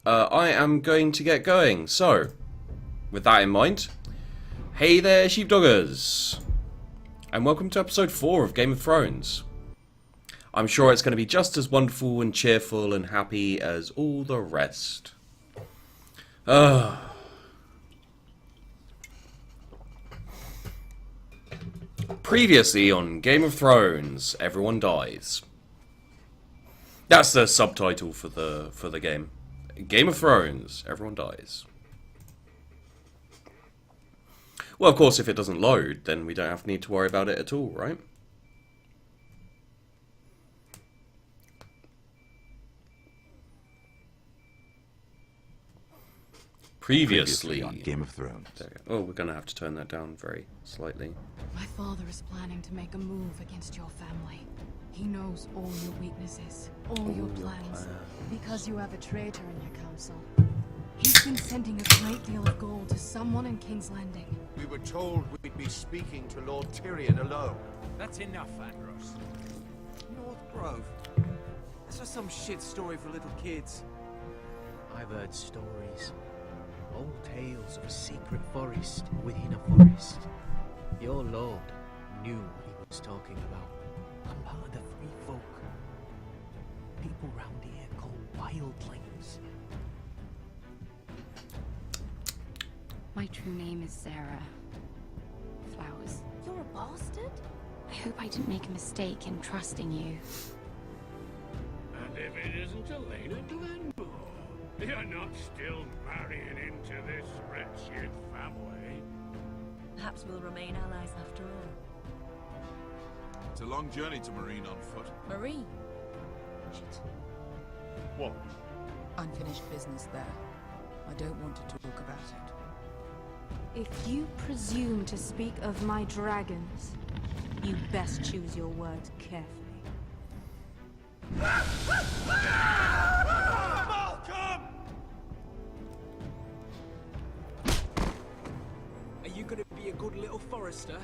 I am going to get going. So, with that in mind, hey there, sheepdoggers, and welcome to episode 4 of Game of Thrones. I'm sure it's going to be just as wonderful and cheerful and happy as all the rest. Previously on Game of Thrones, everyone dies. That's the subtitle for the game. Game of Thrones, everyone dies. Well, of course, if it doesn't load, then we don't need to worry about it at all, right? Previously on Game of Thrones. Oh, we're going to have to turn that down very slightly. My father is planning to make a move against your family. He knows all your weaknesses, all your plans. Because you have a traitor in your council. He's been sending a great deal of gold to someone in King's Landing. We were told we'd be speaking to Lord Tyrion alone. That's enough, Andros. North Grove? That's just some shit story for little kids. I've heard stories. Old tales of a secret forest within a forest. Your lord knew what he was talking about. I'm part of the free folk. People round here call wildlings. My true name is Sarah Flowers. You're a bastard? I hope I didn't make a mistake in trusting you. And if it isn't Elena Glenmore, you're not still marrying into this wretched family. Perhaps we'll remain allies after all. It's a long journey to Marine on foot. Marine? Shit. What? Unfinished business there. I don't want to talk about it. If you presume to speak of my dragons, you best choose your words carefully. Malcolm! Are you gonna be a good little Forrester?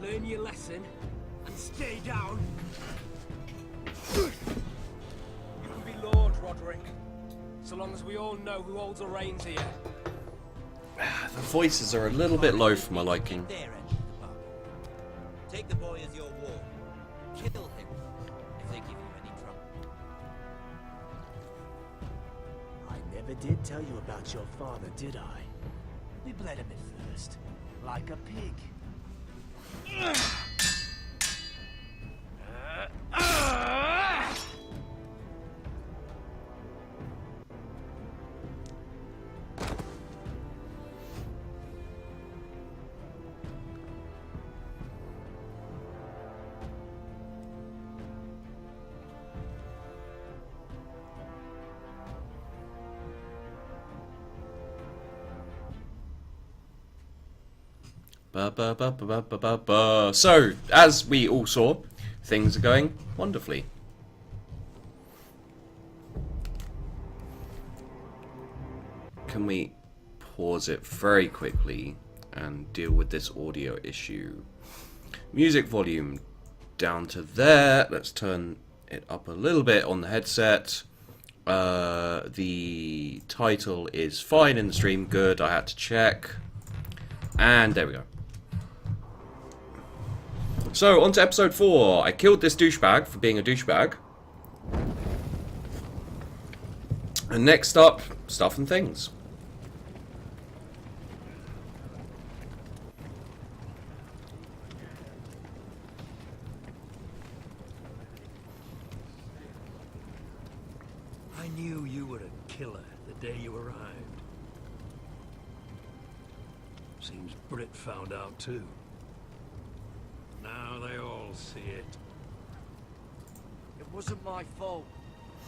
Learn your lesson and stay down? You can be Lord, Roderick. So long as we all know who holds the reins here. The voices are a little bit low for my liking. Take the boy as your ward. Kill him if they give you any trouble. I never did tell you about your father, did I? We bled him at first, like a pig. So, as we all saw, things are going wonderfully. Can we pause it very quickly and deal with this audio issue? Music volume down to there. Let's turn it up a little bit on the headset. The title is fine in the stream. Good, I had to check. And there we go. So, on to episode 4. I killed this douchebag for being a douchebag. And next up, stuff and things. I knew you were a killer the day you arrived. Seems Britt found out too. Now they all see it. It wasn't my fault.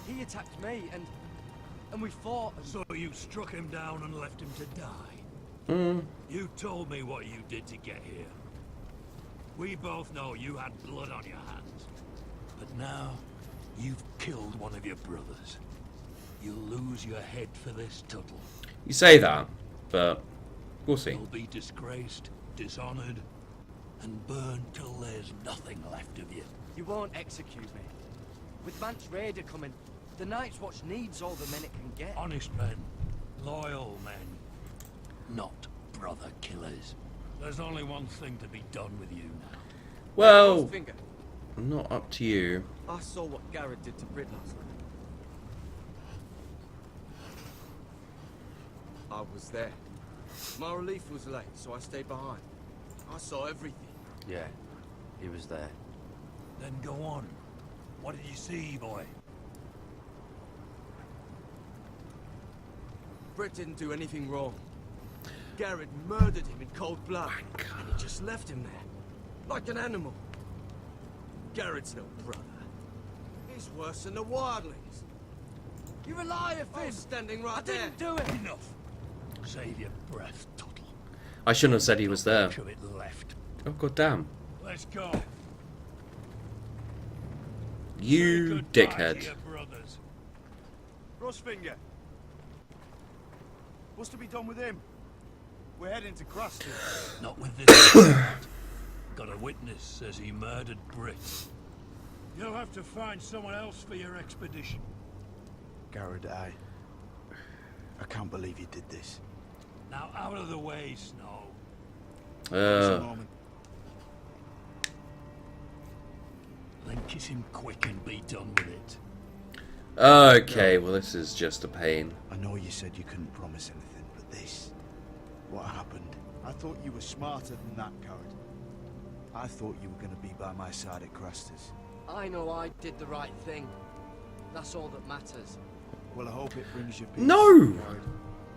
He attacked me and we fought. So you struck him down and left him to die? You told me what you did to get here. We both know you had blood on your hands. But now, you've killed one of your brothers. You'll lose your head for this, Tuttle. You say that, but we'll see. You'll be disgraced, dishonored, and burned till there's nothing left of you. You won't execute me. With Mance Raider coming, The Night's Watch needs all the men it can get. Honest men, loyal men, not brother killers. There's only one thing to be done with you now. Well, Finger. not up to you. I saw what Garrett did to Brit last night. I was there. My relief was late, so I stayed behind. I saw everything. Yeah, he was there. Then go on. What did you see, boy? Brit didn't do anything wrong. Garrett murdered him in cold blood. And he just left him there. Like an animal. Garrett's no brother. He's worse than the wildlings. You're a liar, Finn! I was standing right there. I didn't do it! Enough. Save your breath, Tuttle. I shouldn't have said he was there. Much of it left. Oh, goddamn. Let's go. You Say goodbye to dickhead. your brothers. Crossfinger. What's to be done with him? We're heading to Crusty. Not with this. Got a witness says he murdered Brit. You'll have to find someone else for your expedition. Garrett, I can't believe you did this. Now out of the way, Snow. Just a moment. Then kiss him quick and be done with it. Okay, well this is just a pain. I know you said you couldn't promise anything, but this... What happened? I thought you were smarter than that, Garrett. I thought you were going to be by my side at Craster's. I know I did the right thing. That's all that matters. Well, I hope it brings you peace, No! Garrett.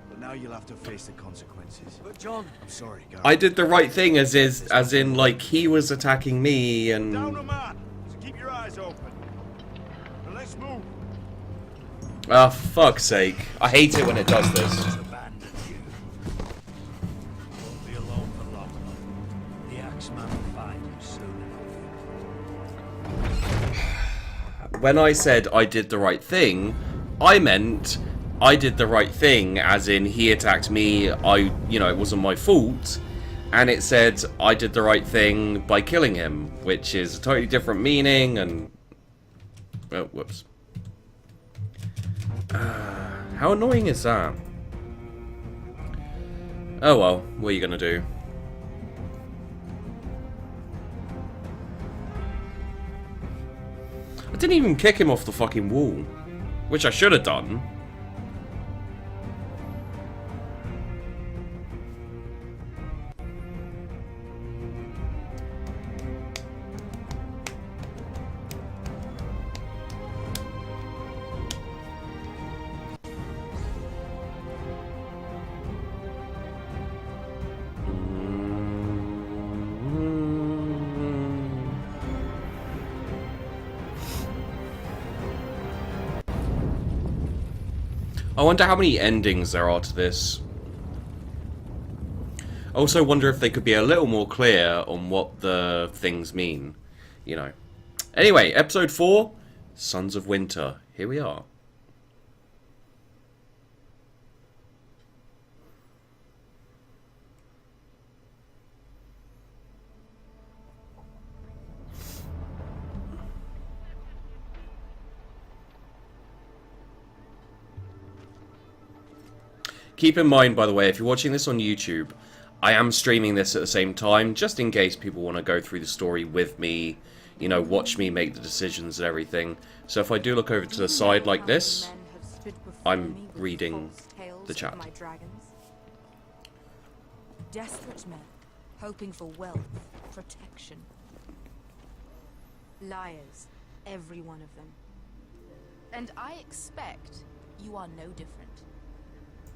But now you'll have to face the consequences. But John... I'm sorry, Garrett. I did the right thing as in like he was attacking me and... Down a man! So keep your eyes open. And let's move. Ah, fuck's sake. I hate it when it does this. Abandoned you. Won't be alone for long. The Axeman will find you soon enough. When I said I did the right thing, I meant I did the right thing as in he attacked me, it wasn't my fault. And it said I did the right thing by killing him, which is a totally different meaning and... Oh, whoops. How annoying is that? Oh well, what are you gonna do? I didn't even kick him off the fucking wall, which I should have done. I wonder how many endings there are to this. I also wonder if they could be a little more clear on what the things mean. Anyway, episode 4, Sons of Winter. Here we are. Keep in mind, by the way, if you're watching this on YouTube, I am streaming this at the same time, just in case people want to go through the story with me, watch me make the decisions and everything. So if I do look over to the side like this, I'm reading the chat. Desperate men, hoping for wealth, protection. Liars, every one of them. And I expect you are no different.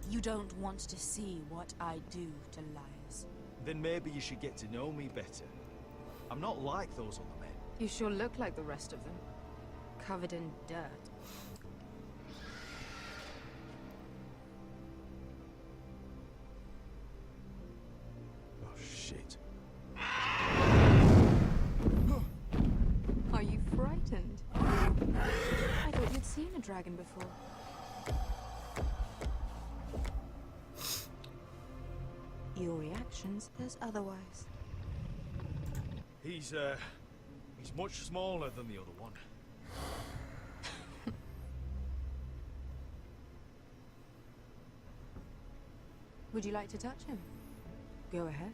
You don't want to see what I do to liars. Then maybe you should get to know me better. I'm not like those other men. You sure look like the rest of them. Covered in dirt. Oh, shit. Are you frightened? I thought you'd seen a dragon before. Your reaction says otherwise. He's much smaller than the other one. Would you like to touch him? Go ahead.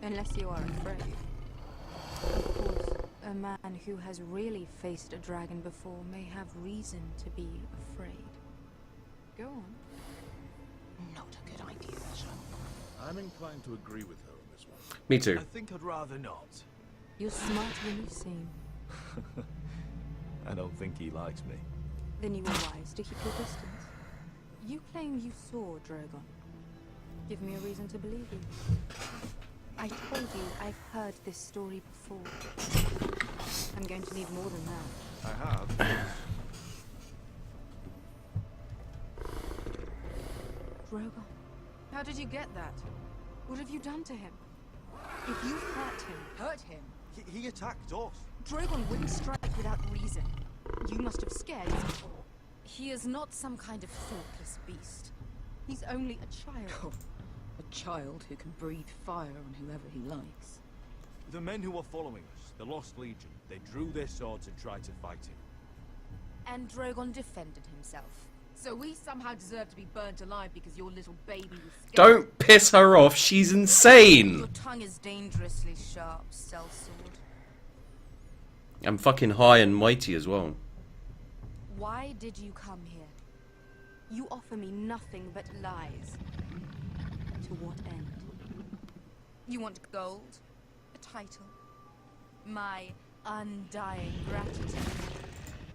Unless you are afraid. Of course, a man who has really faced a dragon before may have reason to be afraid. Go on. Not a good idea, Asher. I'm inclined to agree with her on this one. Me too. I think I'd rather not. You're smarter than you seem. I don't think he likes me. Then you were wise to keep your distance. You claim you saw Drogon. Give me a reason to believe you. I told you I've heard this story before. I'm going to need more than that. I have. Drogon, how did you get that? What have you done to him? If you've hurt him... Hurt him? He attacked us. Drogon wouldn't strike without reason. You must have scared him. He is not some kind of thoughtless beast. He's only a child. Oh, a child who can breathe fire on whoever he likes. The men who were following us, the Lost Legion, they drew their swords and tried to fight him. And Drogon defended himself. So we somehow deserve to be burnt alive because your little baby was scared. Don't piss her off. She's insane. Your tongue is dangerously sharp, sellsword. I'm fucking high and mighty as well. Why did you come here? You offer me nothing but lies. To what end? You want gold? A title? My undying gratitude?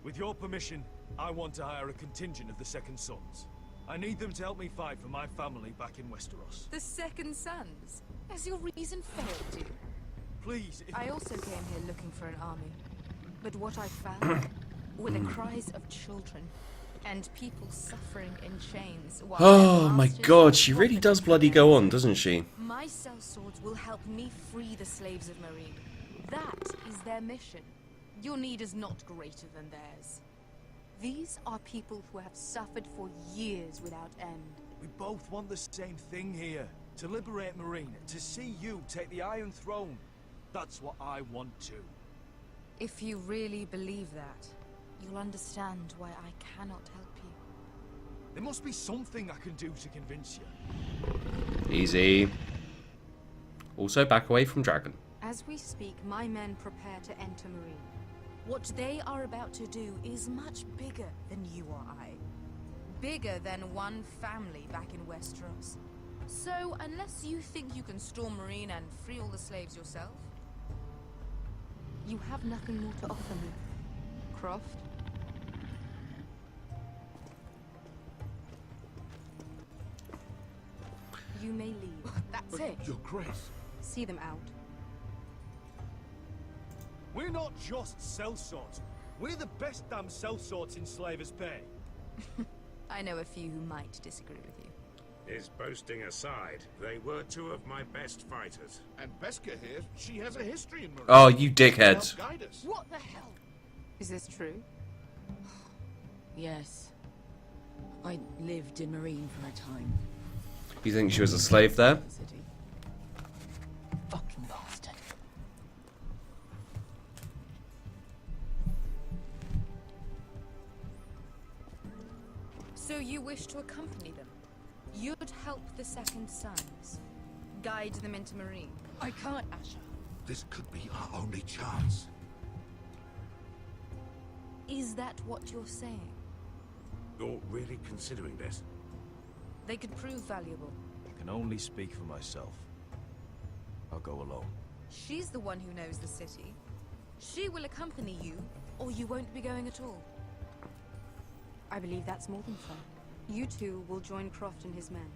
With your permission, I want to hire a contingent of the Second Sons. I need them to help me fight for my family back in Westeros. The Second Sons? Has your reason failed you? Please, I also came here looking for an army. But what I found were the cries of children and people suffering in chains while Oh their my masters god, she fought really for does their bloody freedom. go on, doesn't she? My sellswords will help me free the slaves of Marine. That is their mission. Your need is not greater than theirs. These are people who have suffered for years without end. we both want the same thing here. To liberate Marine, to see you take the Iron Throne. That's what I want too. If you really believe that, you'll understand why I cannot help you. There must be something I can do to convince you. Easy. Also, back away from Dragon. As we speak, my men prepare to enter Marine. What they are about to do is much bigger than you or I. Bigger than one family back in Westeros. So, unless you think you can storm Marine and free all the slaves yourself... You have nothing more to offer me, Croft. You may leave. That's it. Your Grace. See them out. We're not just sellswords. We're the best damn sellswords in Slavers Bay. I know a few who might disagree with you. His boasting aside, they were two of my best fighters. And Beska here, she has a history in Marine. Oh, you Help dickhead. guide us. What the hell? Is this true? Yes. I lived in Marine for a time. You think she was a slave there? City. Fucking bastard. So you wish to accompany them? You'd help the Second Sons. Guide them into Marine. I can't, Asher. This could be our only chance. Is that what you're saying? You're really considering this? They could prove valuable. I can only speak for myself. I'll go alone. She's the one who knows the city. She will accompany you, or you won't be going at all. I believe that's more than fair. You two will join Croft and his men.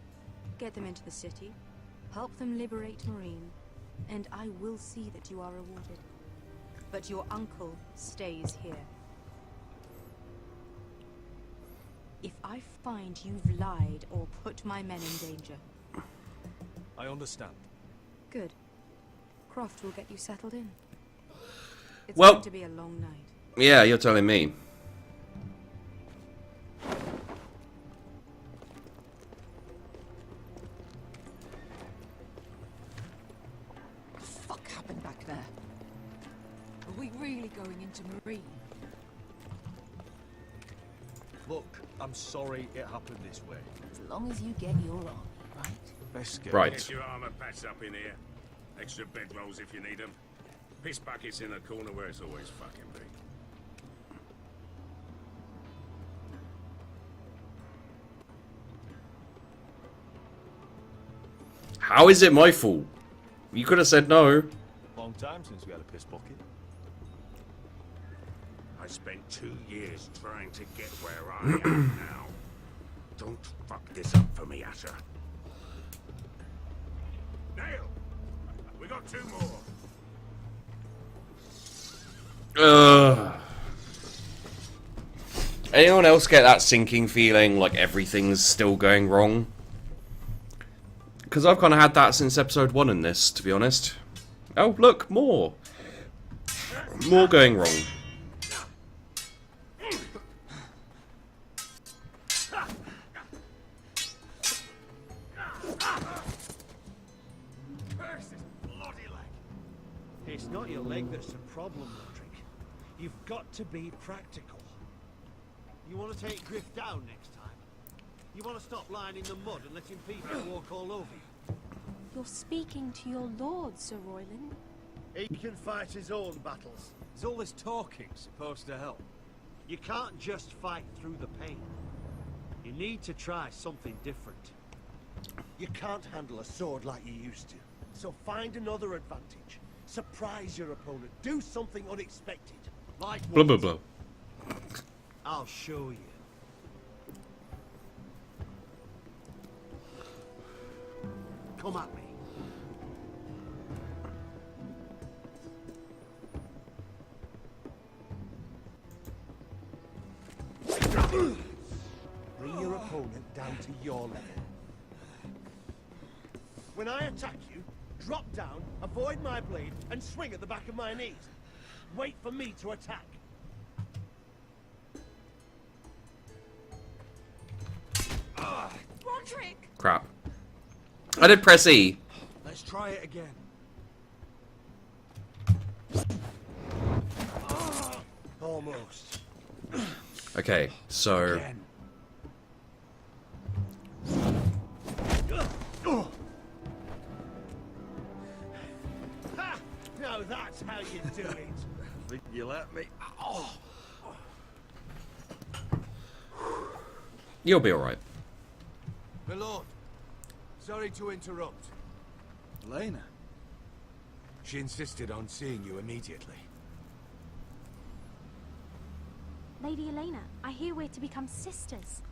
Get them into the city, help them liberate Marine, and I will see that you are rewarded. But your uncle stays here. If I find you've lied or put my men in danger... I understand. Good. Croft will get you settled in. It's Well- going to be a long night. Yeah, you're telling me. What the fuck happened back there? Are we really going into Marine? Look, I'm sorry it happened this way. As long as you get your army. Let's get Right. Get your armor patched up in here. Extra bedrolls if you need them. Piss buckets in the corner where it's always fucking been. How is it my fault? You could have said no. Long time since we had a piss bucket. I spent 2 years trying to get where I am now. Don't fuck this up for me, Asher. Nail! We got 2 more. Anyone else get that sinking feeling like everything's still going wrong? Because I've kind of had that since episode 1 in this, to be honest. Oh, look, more. More going wrong. It's not your leg that's the problem, Roderick. You've got to be practical. You want to take Griff down next time? You want to stop lying in the mud and letting people walk all over you? You're speaking to your lord, Sir Royland. He can fight his own battles. Is all this talking supposed to help? You can't just fight through the pain. You need to try something different. You can't handle a sword like you used to. So find another advantage. Surprise your opponent. Do something unexpected. Like Blah, what? blah, blah. I'll show you. Come at me. Bring your opponent down to your level. When I attack you, drop down, avoid my blade, and swing at the back of my knees. Wait for me to attack. Roderick! Crap. I did press E. Let's try it again. Almost. Okay, so... Again. Ha! Now that's how you do it. Think you let me? Oh. You'll be alright. My lord, sorry to interrupt. Elena? She insisted on seeing you immediately. Lady Elena, I hear we're to become sisters.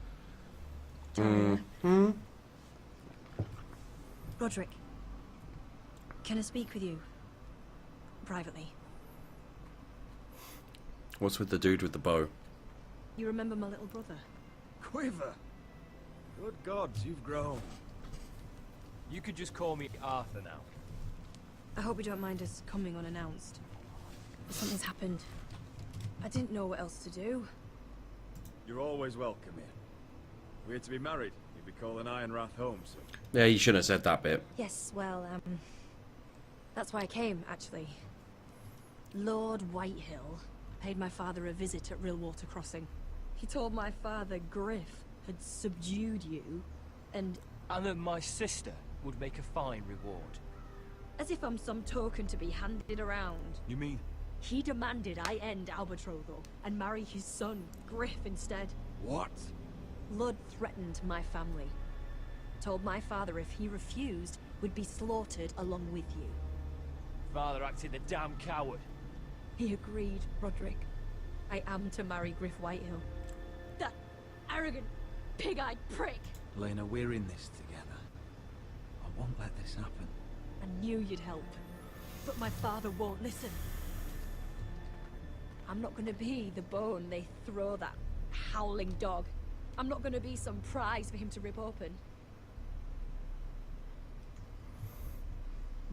Roderick, can I speak with you? Privately. What's with the dude with the bow? You remember my little brother? Quiver. Good gods, you've grown. You could just call me Arthur now. I hope you don't mind us coming unannounced. But something's happened. I didn't know what else to do. You're always welcome here. We're to be married. You'll be calling Ironrath home soon. Yeah, you shouldn't have said that bit. Yes, well, that's why I came, actually. Lord Whitehill paid my father a visit at Rillwater Crossing. He told my father Griff had subdued you, and that my sister would make a fine reward. as if I'm some token to be handed around. You mean? He demanded I end our betrothal and marry his son, Griff, instead. What? Lud threatened my family. Told my father if he refused, we'd be slaughtered along with you. Father acted a damn coward. He agreed, Roderick. I am to marry Griff Whitehill. That arrogant, pig-eyed prick! Lena, we're in this together. I won't let this happen. I knew you'd help, but my father won't listen. I'm not gonna be the bone they throw that howling dog. I'm not gonna be some prize for him to rip open.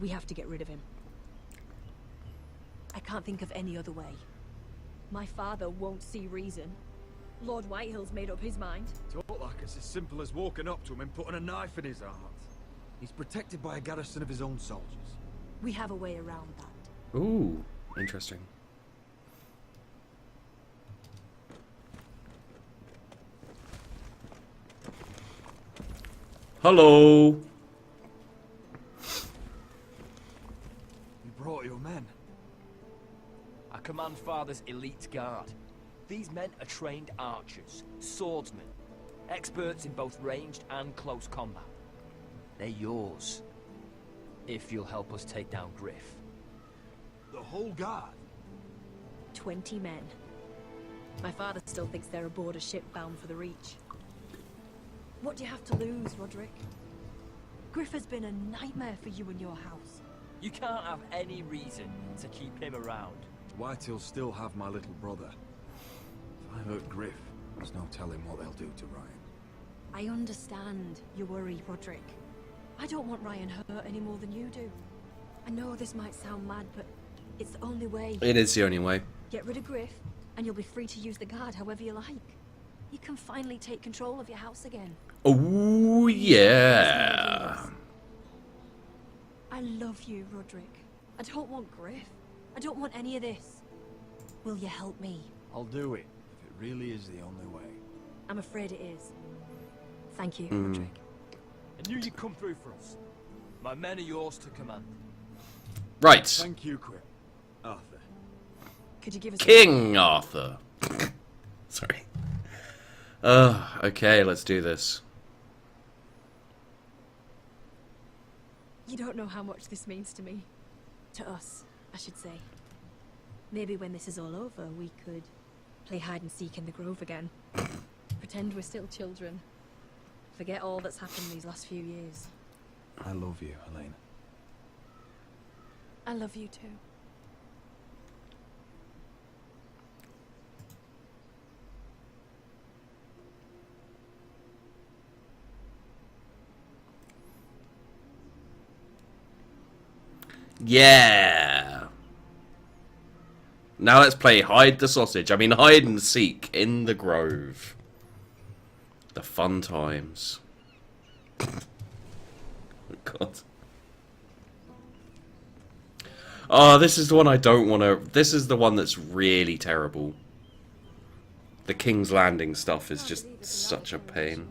We have to get rid of him. I can't think of any other way. My father won't see reason. Lord Whitehill's made up his mind. Talk like it's as simple as walking up to him and putting a knife in his heart. He's protected by a garrison of his own soldiers. We have a way around that. Ooh, interesting. Hello. You brought your men. I command Father's elite guard. These men are trained archers, swordsmen, experts in both ranged and close combat. They're yours, if you'll help us take down Griff. The whole guard? 20 men. My father still thinks they're aboard a ship bound for the Reach. What do you have to lose, Roderick? Griff has been a nightmare for you and your house. You can't have any reason to keep him around. White'll still have my little brother. If I hurt Griff, there's no telling what they'll do to Ryan. I understand your worry, Roderick. I don't want Ryan hurt any more than you do. I know this might sound mad, but it's the only way. It is the only way. Get rid of Griff, and you'll be free to use the guard however you like. You can finally take control of your house again. Oh, yeah. I love you, Roderick. I don't want Griff. I don't want any of this. Will you help me? I'll do it, if it really is the only way. I'm afraid it is. Thank you, Roderick. I knew you'd come through for us. My men are yours to command. Right. Thank you, Quip. Arthur. Could you give us King Arthur. Sorry. Okay, let's do this. You don't know how much this means to me. To us, I should say. Maybe when this is all over, we could play hide and seek in the grove again. Pretend we're still children. Forget all that's happened these last few years. I love you, Helena. I love you too. Yeah. Now let's play hide the sausage. I mean hide and seek in the grove. The fun times. Oh, God. Oh, this is the one I don't want to... This is the one that's really terrible. The King's Landing stuff is just such a pain.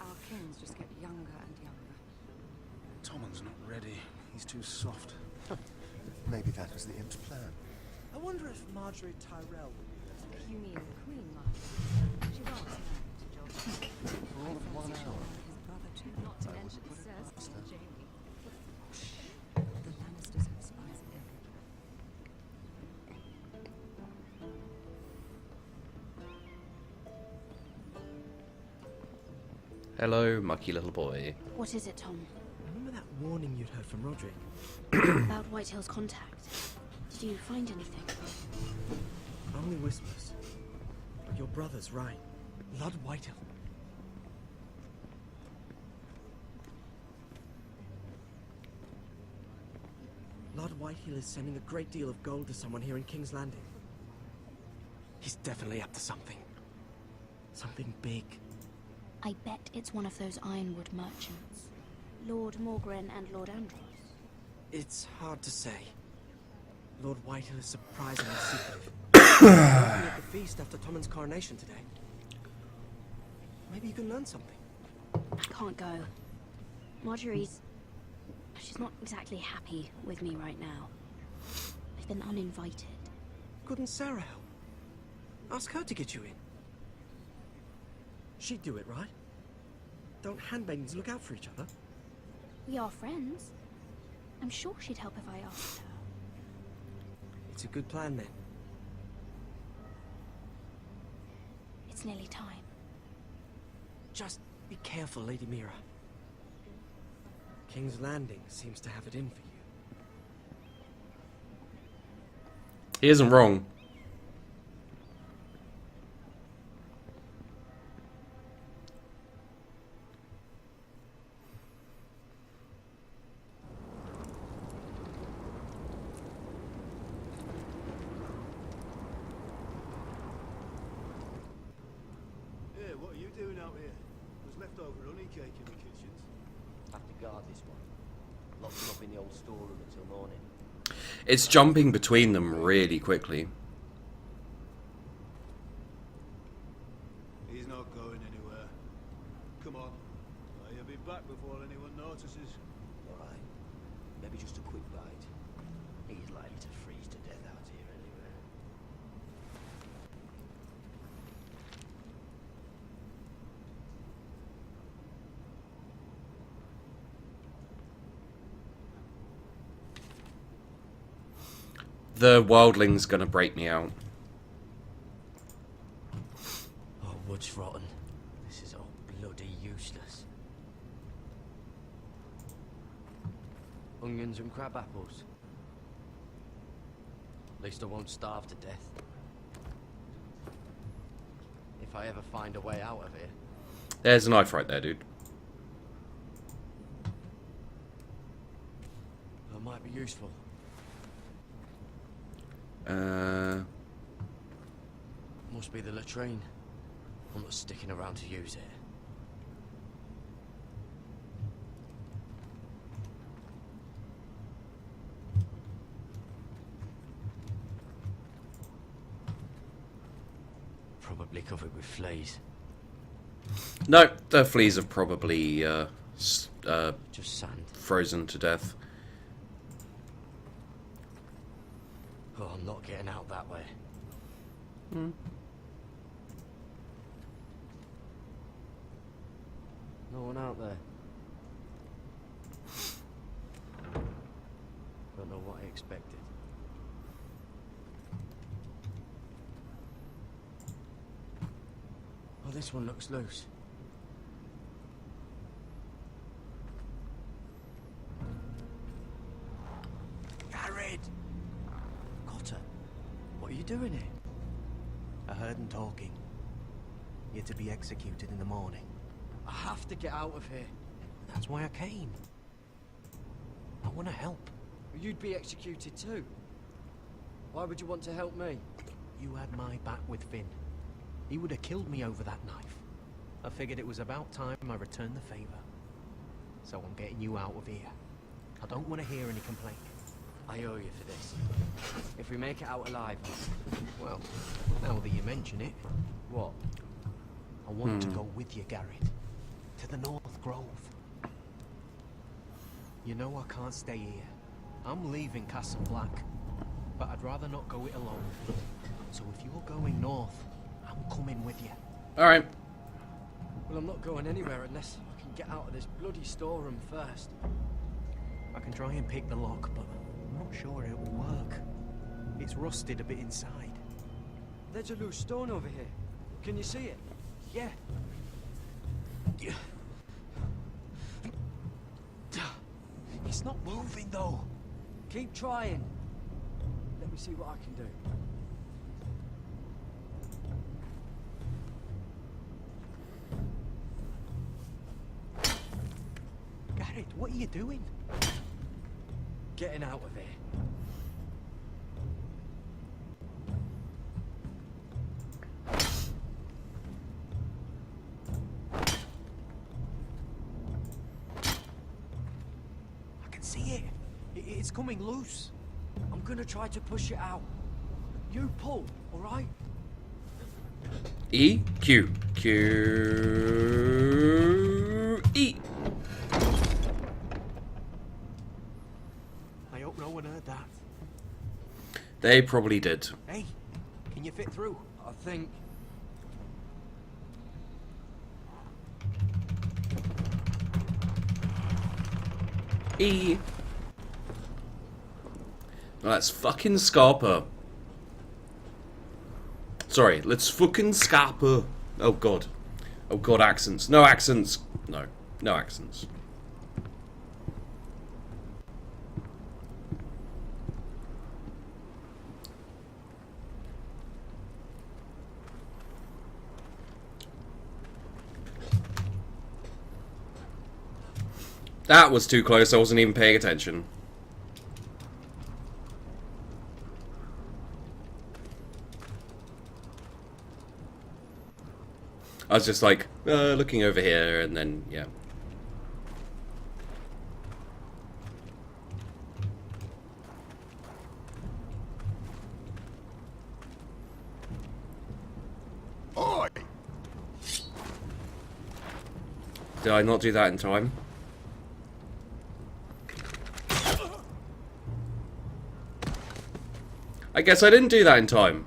Our kings just get younger and younger. Tommen's not ready. He's too soft. Maybe that was the imp's plan. I wonder if Marjorie Tyrell would be there. You mean Queen Marjorie? She was married to George. For all of 1 hour. His brother too, not to mention Cersei and Jaime. The Lannisters have spies everywhere. Hello, mucky little boy. What is it, Tom? Remember that warning you'd heard from Roderick? About Whitehill's contact. Did you find anything? Only whispers. But your brother's right. Lord Whitehill. Lord Whitehill is sending a great deal of gold to someone here in King's Landing. He's definitely up to something. Something big. I bet it's one of those ironwood merchants. Lord Morgren and Lord Andros. It's hard to say. Lord Whitehill is surprisingly secretive. At the feast after Tommen's coronation today. Maybe you can learn something. I can't go. Marjorie's... She's not exactly happy with me right now. I've been uninvited. Couldn't Sarah help? Ask her to get you in. She'd do it, right? Don't handmaidens look out for each other? We are friends. I'm sure she'd help if I asked her. It's a good plan, then. It's nearly time. Just be careful, Lady Mira. King's Landing seems to have it in for you. He isn't wrong. Yeah, what are you doing out here? There's leftover honey cake in the kitchens. Have to guard this one. Lock them up in the old storeroom until morning. It's jumping between them really quickly. He's not going anywhere. Come on, you'll be back before anyone notices. Alright. Maybe just a quick bite. He's likely to freeze to death out here anyway. The wildling's gonna break me out. Oh, wood's rotten. This is all bloody useless. Onions and crab apples. At least I won't starve to death. If I ever find a way out of here. There's a knife right there, dude. That might be useful. Must be the latrine. I'm not sticking around to use it. Probably covered with fleas. No, the fleas have probably just sand. Frozen to death. Oh, I'm not getting out that way. Hmm. No one out there. Don't know what I expected. Oh, this one looks loose. Jared! Cotter, what are you doing here? I heard them talking. You're to be executed in the morning. I have to get out of here. That's why I came. I want to help. You'd be executed too. Why would you want to help me? You had my back with Finn. He would have killed me over that knife. I figured it was about time I returned the favor. So I'm getting you out of here. I don't want to hear any complaining. I owe you for this. If we make it out alive... Well, now that you mention it... What? I want to go with you, Garrett. To the North Grove. You know I can't stay here. I'm leaving Castle Black. But I'd rather not go it alone. So if you're going north, I'm coming with you. Alright. Well, I'm not going anywhere unless I can get out of this bloody storeroom first. I can try and pick the lock, but I'm not sure it will work. It's rusted a bit inside. There's a loose stone over here. Can you see it? Yeah. It's not moving though. Keep trying. Let me see what I can do. Garrett, what are you doing? Getting out of here. I can see it. It's coming loose. I'm gonna try to push it out. You pull, all right? E, Q, Q, E. I hope no one heard that. They probably did. Hey, can you fit through? I think... E. Let's fucking Scarpa. Sorry, let's fucking Scarpa. Oh god. Oh god, accents. No accents. No. No accents. That was too close, I wasn't even paying attention. I was just like, looking over here, and then, yeah. Oi! Did I not do that in time? I guess I didn't do that in time.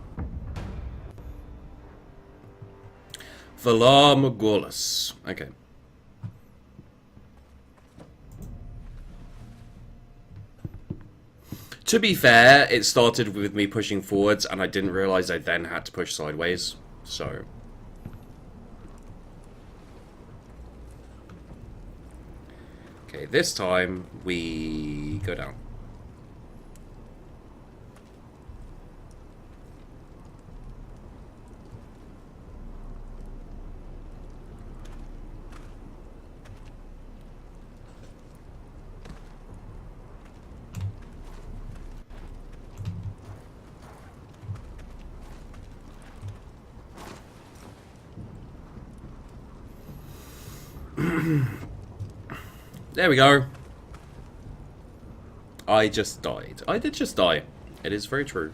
Valar Morghulis. Okay. To be fair, it started with me pushing forwards, and I didn't realise I then had to push sideways, so... Okay, this time, we go down. There we go. I just died. I did just die. It is very true.